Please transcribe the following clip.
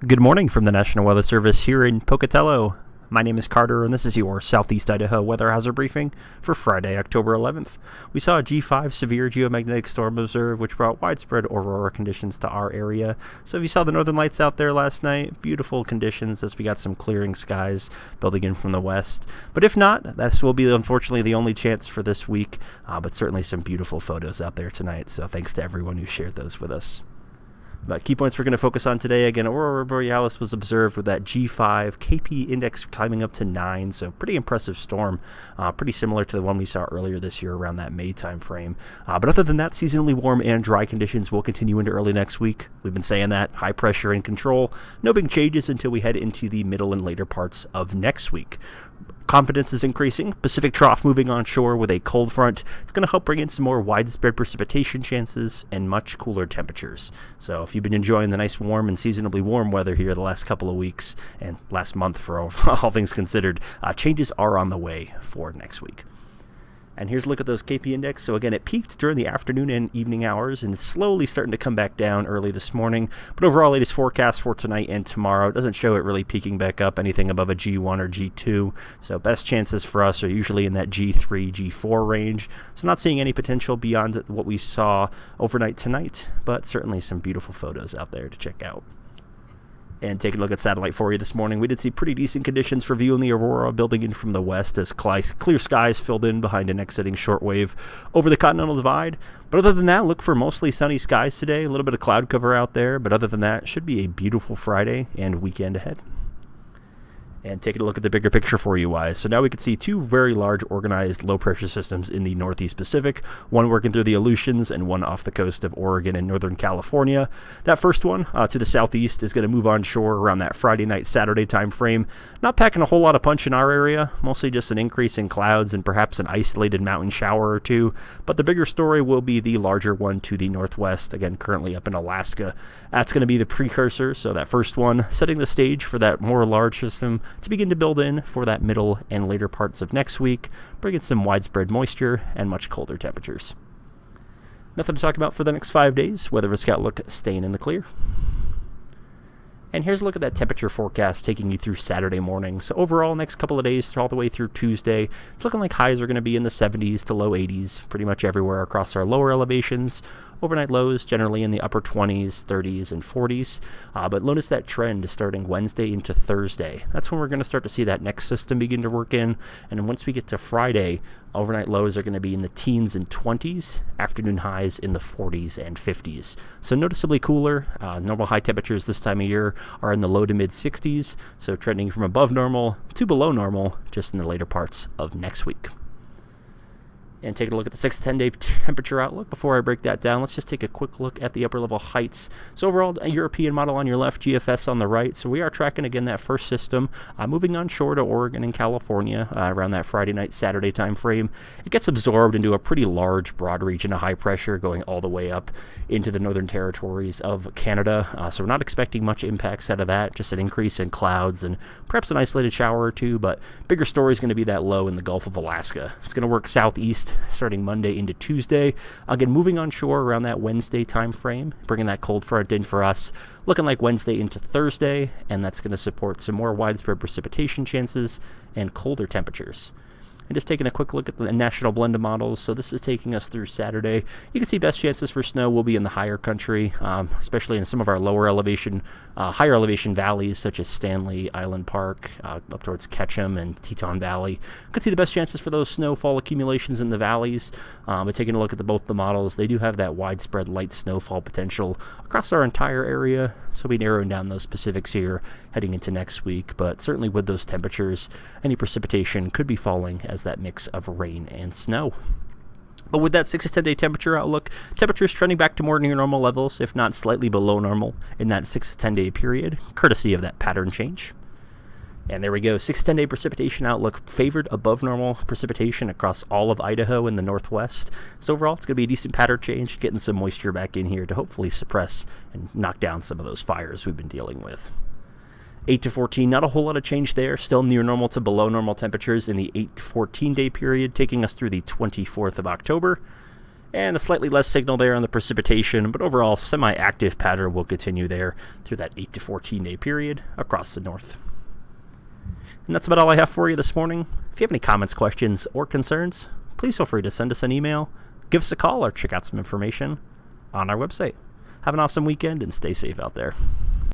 Good morning from the National Weather Service here in Pocatello. My name is Carter, and this is your Southeast Idaho weather hazard briefing for Friday, October 11th. We saw a G5 severe geomagnetic storm observed, which brought widespread aurora conditions to our area. So if you saw the northern lights out there last night, beautiful conditions as we got some clearing skies building in from the west. But if not, this will be unfortunately the only chance for this week, but certainly some beautiful photos out there tonight. So thanks to everyone who shared those with us. But key points we're going to focus on today. Again, Aurora Borealis was observed with that G5, KP index climbing up to 9, so pretty impressive storm. Pretty similar to the one we saw earlier this year around that May time frame. But other than that, seasonally warm and dry conditions will continue into early next week. We've been saying that. High pressure in control. No big changes until we head into the middle and later parts of next week. Confidence is increasing. Pacific trough moving onshore with a cold front. It's going to help bring in some more widespread precipitation chances and much cooler temperatures. So if you've been enjoying the nice warm and seasonably warm weather here the last couple of weeks and last month for all things considered, changes are on the way for next week. And here's a look at those KP index. So again, it peaked during the afternoon and evening hours, and it's slowly starting to come back down early this morning. But overall, latest forecast for tonight and tomorrow doesn't show it really peaking back up anything above a G1 or G2. So best chances for us are usually in that G3, G4 range. So not seeing any potential beyond what we saw overnight tonight, but certainly some beautiful photos out there to check out. And taking a look at satellite for you this morning, we did see pretty decent conditions for viewing the aurora building in from the west as clear skies filled in behind an exiting shortwave over the Continental Divide. But other than that, look for mostly sunny skies today. A little bit of cloud cover out there, but other than that, should be a beautiful Friday and weekend ahead. And taking a look at the bigger picture for you guys. So now we can see two very large organized low pressure systems in the Northeast Pacific, one working through the Aleutians and one off the coast of Oregon and Northern California. That first one to the southeast is going to move onshore around that Friday night, Saturday time frame. Not packing a whole lot of punch in our area, mostly just an increase in clouds and perhaps an isolated mountain shower or two. But the bigger story will be the larger one to the northwest, again currently up in Alaska. That's going to be the precursor, so that first one setting the stage for that more large system to begin to build in for that middle and later parts of next week, bringing some widespread moisture and much colder temperatures. Nothing to talk about for the next 5 days. Weather risk outlook staying in the clear. And here's a look at that temperature forecast taking you through Saturday morning. So overall, next couple of days all the way through Tuesday, it's looking like highs are going to be in the 70s to low 80s pretty much everywhere across our lower elevations. Overnight lows generally in the upper 20s, 30s, and 40s. But notice that trend starting Wednesday into Thursday. That's when we're going to start to see that next system begin to work in. And then once we get to Friday, overnight lows are going to be in the teens and 20s, afternoon highs in the 40s and 50s. So noticeably cooler. Normal high temperatures this time of year are in the low to mid 60s, so trending from above normal to below normal just in the later parts of next week. And taking a look at the 6 to 10 day temperature outlook. Before I break that down, let's just take a quick look at the upper level heights. So overall, a European model on your left, GFS on the right. So we are tracking again that first system moving onshore to Oregon and California around that Friday night, Saturday time frame. It gets absorbed into a pretty large, broad region of high pressure going all the way up into the northern territories of Canada. So we're not expecting much impacts out of that, just an increase in clouds and perhaps an isolated shower or two. But bigger story is going to be that low in the Gulf of Alaska. It's going to work southeast starting Monday into Tuesday. Again, moving onshore around that Wednesday time frame, bringing that cold front in for us, looking like Wednesday into Thursday, and that's going to support some more widespread precipitation chances and colder temperatures. And just taking a quick look at the national blend of models. So this is taking us through Saturday. You can see best chances for snow will be in the higher country, especially in some of our lower elevation, higher elevation valleys such as Stanley, Island Park, up towards Ketchum and Teton Valley. You can see the best chances for those snowfall accumulations in the valleys. But taking a look at both the models, they do have that widespread light snowfall potential across our entire area. So we'll be narrowing down those specifics here heading into next week. But certainly with those temperatures, any precipitation could be falling as that mix of rain and snow. But with that 6 to 10 day temperature outlook, temperatures trending back to more near normal levels, if not slightly below normal, in that 6 to 10 day period, courtesy of that pattern change. And there we go, 6 to 10 day precipitation outlook favored above normal precipitation across all of Idaho and the northwest. So overall, it's going to be a decent pattern change, getting some moisture back in here to hopefully suppress and knock down some of those fires we've been dealing with. 8 to 14, not a whole lot of change there. Still near normal to below normal temperatures in the 8 to 14 day period, taking us through the 24th of October. and a slightly less signal there on the precipitation, but overall semi-active pattern will continue there through that 8 to 14 day period across the north. And that's about all I have for you this morning. If you have any comments, questions, or concerns, please feel free to send us an email, give us a call, or check out some information on our website. Have an awesome weekend and stay safe out there.